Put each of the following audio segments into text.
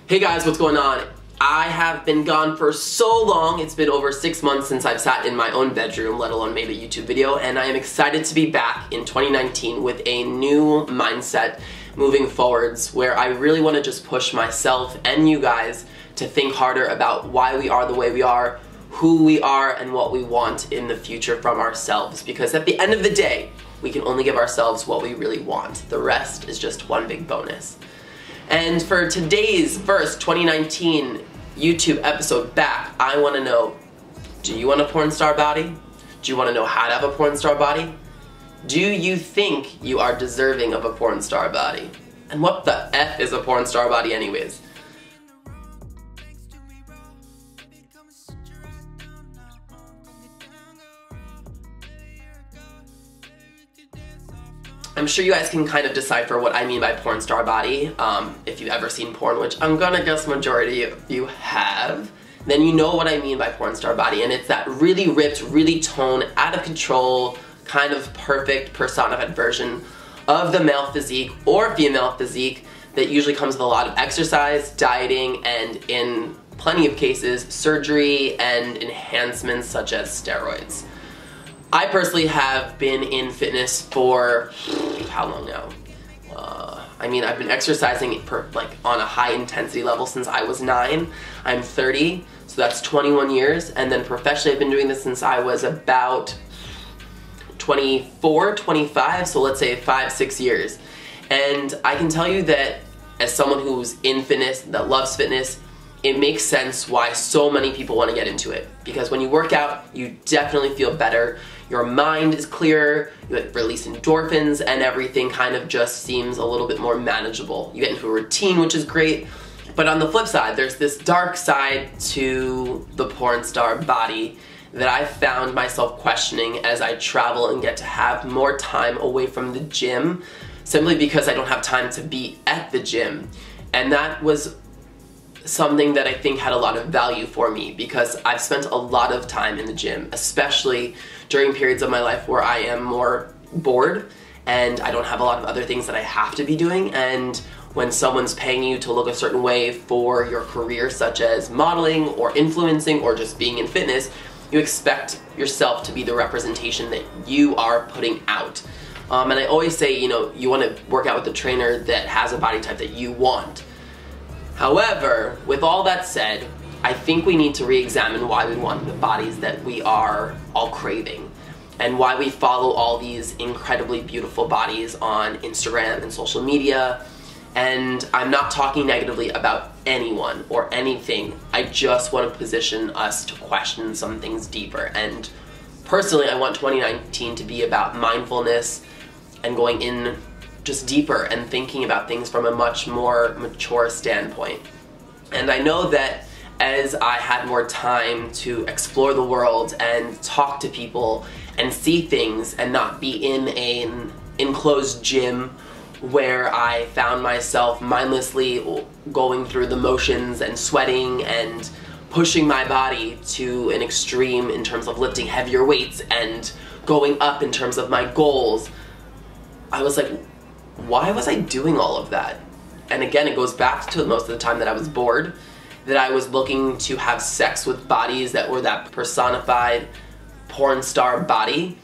Hey guys, what's going on? I have been gone for so long. It's been over 6 months since I've sat in my own bedroom, let alone made a YouTube video, and I am excited to be back in 2019 with a new mindset moving forwards where I really want to just push myself and you guys to think harder about why we are the way we are, who we are, and what we want in the future from ourselves. Because at the end of the day, we can only give ourselves what we really want. The rest is just one big bonus. And for today's first 2019 YouTube episode back, I want to know, do you want a porn star body? Do you want to know how to have a porn star body? Do you think you are deserving of a porn star body? And what the F is a porn star body anyways? I'm sure you guys can kind of decipher what I mean by porn star body. If you've ever seen porn, which I'm gonna guess majority of you have, then you know what I mean by porn star body. And it's that really ripped, really toned, out of control, kind of perfect personified version of the male physique or female physique that usually comes with a lot of exercise, dieting, and in plenty of cases, surgery and enhancements such as steroids. I personally have been in fitness for, how long now? I've been exercising on a high intensity level since I was 9. I'm 30, so that's 21 years. And then professionally I've been doing this since I was about 24, 25, so let's say 5-6 years. And I can tell you that as someone who's in fitness, that loves fitness, it makes sense why so many people want to get into it. Because when you work out, you definitely feel better. Your mind is clearer, you release endorphins, and everything kind of just seems a little bit more manageable. You get into a routine, which is great. But on the flip side, there's this dark side to the porn star body that I found myself questioning as I travel and get to have more time away from the gym, simply because I don't have time to be at the gym. And that was something that I think had a lot of value for me, because I've spent a lot of time in the gym, especially during periods of my life where I am more bored and I don't have a lot of other things that I have to be doing. And when someone's paying you to look a certain way for your career, such as modeling or influencing or just being in fitness, you expect yourself to be the representation that you are putting out. And I always say, you want to work out with a trainer that has a body type that you want. However, with all that said, I think we need to re-examine why we want the bodies that we are all craving, and why we follow all these incredibly beautiful bodies on Instagram and social media. And I'm not talking negatively about anyone or anything. I just want to position us to question some things deeper. And personally, I want 2019 to be about mindfulness and going in just deeper and thinking about things from a much more mature standpoint. And I know that as I had more time to explore the world and talk to people and see things and not be in an enclosed gym where I found myself mindlessly going through the motions and sweating and pushing my body to an extreme in terms of lifting heavier weights and going up in terms of my goals, I was like, why was I doing all of that? And again, it goes back to most of the time that I was bored, that I was looking to have sex with bodies that were that personified porn star body,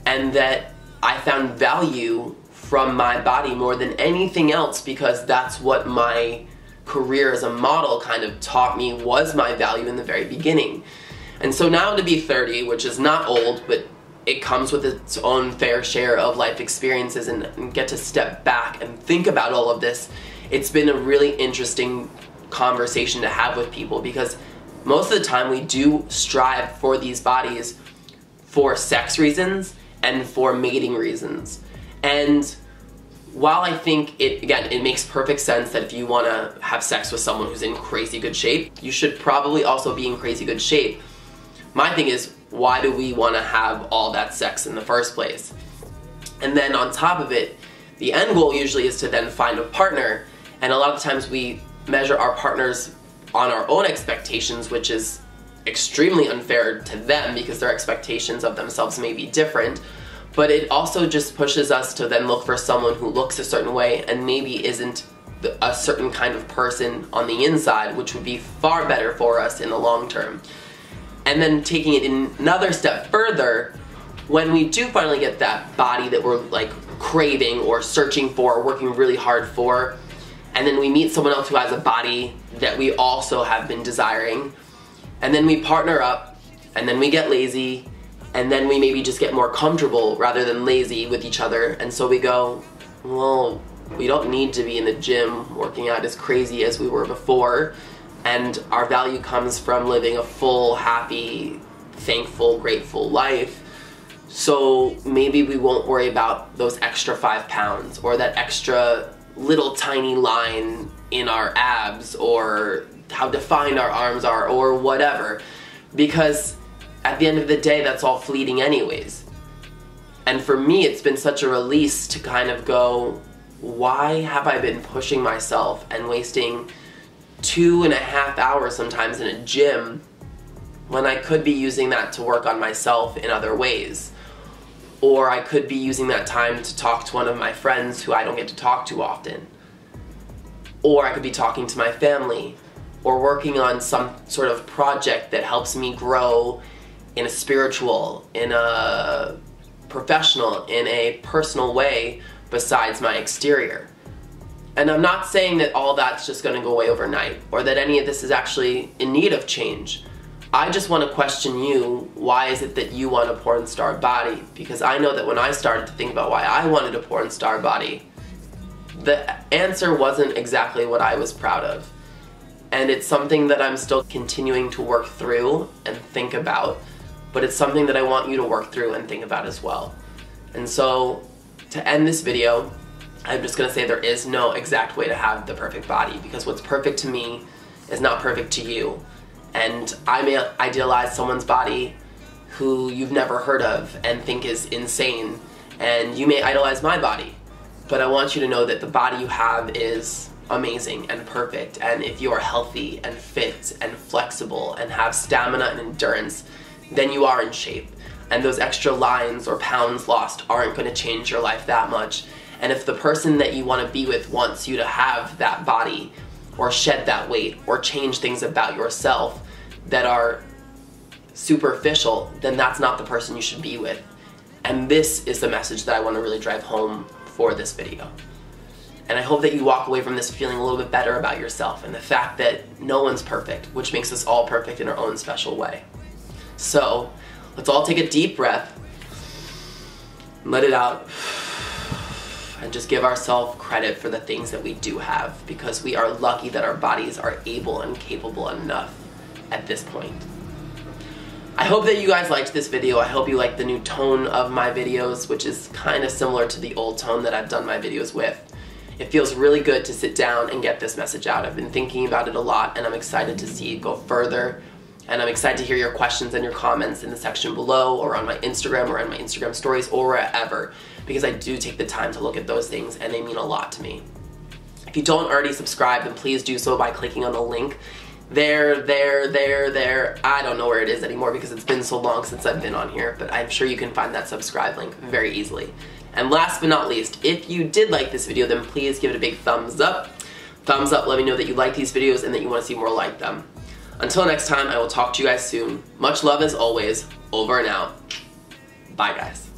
and that I found value from my body more than anything else, because that's what my career as a model kind of taught me was my value in the very beginning. And so now to be 30, which is not old, but it comes with its own fair share of life experiences, and get to step back and think about all of this, it's been a really interesting conversation to have with people, because most of the time we do strive for these bodies for sex reasons and for mating reasons. And while I think it makes perfect sense that if you want to have sex with someone who's in crazy good shape, you should probably also be in crazy good shape. My thing is, why do we want to have all that sex in the first place? And then on top of it, the end goal usually is to then find a partner, and a lot of times we measure our partners on our own expectations, which is extremely unfair to them because their expectations of themselves may be different. But it also just pushes us to then look for someone who looks a certain way and maybe isn't a certain kind of person on the inside, which would be far better for us in the long term. And then taking it another step further, when we do finally get that body that we're like craving or searching for or working really hard for, and then we meet someone else who has a body that we also have been desiring, and then we partner up, and then we get lazy, and then we maybe just get more comfortable rather than lazy with each other, and so we go, well, we don't need to be in the gym working out as crazy as we were before, and our value comes from living a full, happy, thankful, grateful life. So maybe we won't worry about those extra 5 pounds or that extra little tiny line in our abs or how defined our arms are or whatever, because at the end of the day, that's all fleeting anyways. And for me, it's been such a release to kind of go, why have I been pushing myself and wasting 2.5 hours sometimes in a gym when I could be using that to work on myself in other ways? Or I could be using that time to talk to one of my friends who I don't get to talk to often. Or I could be talking to my family, or working on some sort of project that helps me grow in a spiritual, in a professional, in a personal way besides my exterior. And I'm not saying that all that's just going to go away overnight, or that any of this is actually in need of change. I just want to question you, why is it that you want a porn star body? Because I know that when I started to think about why I wanted a porn star body, the answer wasn't exactly what I was proud of. And it's something that I'm still continuing to work through and think about, but it's something that I want you to work through and think about as well. And so, to end this video, I'm just gonna say there is no exact way to have the perfect body, because what's perfect to me is not perfect to you. And I may idealize someone's body who you've never heard of and think is insane, and you may idolize my body. But I want you to know that the body you have is amazing and perfect, and if you are healthy and fit and flexible and have stamina and endurance, then you are in shape. And those extra lines or pounds lost aren't going to change your life that much. And if the person that you want to be with wants you to have that body, or shed that weight, or change things about yourself that are superficial, then that's not the person you should be with. And this is the message that I want to really drive home for this video. And I hope that you walk away from this feeling a little bit better about yourself and the fact that no one's perfect, which makes us all perfect in our own special way. So, let's all take a deep breath, let it out, and just give ourselves credit for the things that we do have, because we are lucky that our bodies are able and capable enough at this point. I hope that you guys liked this video. I hope you liked the new tone of my videos, which is kind of similar to the old tone that I've done my videos with. It feels really good to sit down and get this message out. I've been thinking about it a lot, and I'm excited to see it go further. And I'm excited to hear your questions and your comments in the section below, or on my Instagram, or on my Instagram stories, or wherever, because I do take the time to look at those things, and they mean a lot to me. If you don't already subscribe, then please do so by clicking on the link there. I don't know where it is anymore because it's been so long since I've been on here, but I'm sure you can find that subscribe link very easily. And last but not least, if you did like this video, then please give it a big thumbs up. Thumbs up, let me know that you like these videos and that you want to see more like them. Until next time, I will talk to you guys soon. Much love as always. Over and out. Bye, guys.